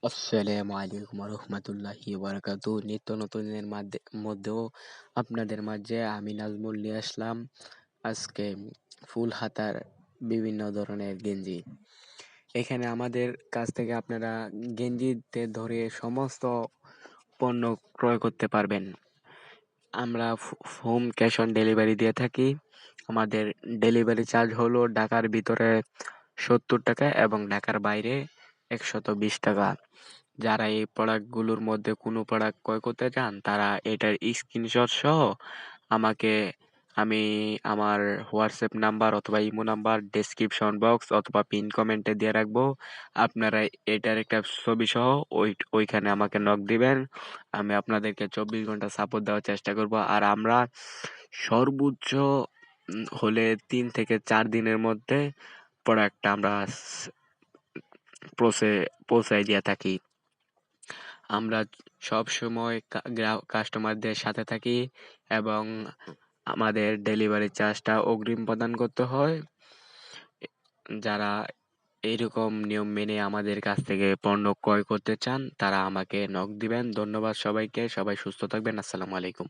আসসালামু আলাইকুম রহমতুল্লাহি বারাকাতু। নিত্য নতুনের মধ্যেও আপনাদের মাঝে আমি নাজমুল নিয়ে আসলাম আজকে ফুল হাতার বিভিন্ন ধরনের গেঞ্জি। এখানে আমাদের কাছ থেকে আপনারা গেঞ্জিতে ধরে সমস্ত পণ্য ক্রয় করতে পারবেন। আমরা হোম ক্যাশ অন ডেলিভারি দিয়ে থাকি। আমাদের ডেলিভারি চার্জ হলো ঢাকার ভিতরে 70 টাকা এবং ঢাকার বাইরে 120 টাকা। যারা এই প্রোডাক্টগুলোর মধ্যে কোনো প্রোডাক্ট ক্রয় করতে চান তারা এটার স্ক্রিনশট সহ আমাকে আমি আমার হোয়াটসঅ্যাপ নাম্বার অথবা ইমো নাম্বার ডেসক্রিপশন বক্স অথবা পিন কমেন্টে দিয়ে রাখবো। আপনারা এটার একটা ছবি সহ ওইখানে আমাকে নক দিবেন। আমি আপনাদেরকে 24 ঘন্টা সাপোর্ট দেওয়ার চেষ্টা করব। আর আমরা সর্বোচ্চ হলে 3 থেকে 4 দিনের মধ্যে প্রোডাক্টটা আমরা পৌঁছায় দিয়ে থাকি। আমরা সব সময় কাস্টমারদের সাথে থাকি এবং আমাদের ডেলিভারি চার্জটা অগ্রিম প্রদান করতে হয়। যারা এইরকম নিয়ম মেনে আমাদের কাছ থেকে পণ্য ক্রয় করতে চান তারা আমাকে নক দিবেন। ধন্যবাদ সবাইকে। সবাই সুস্থ থাকবেন। আসসালামু আলাইকুম।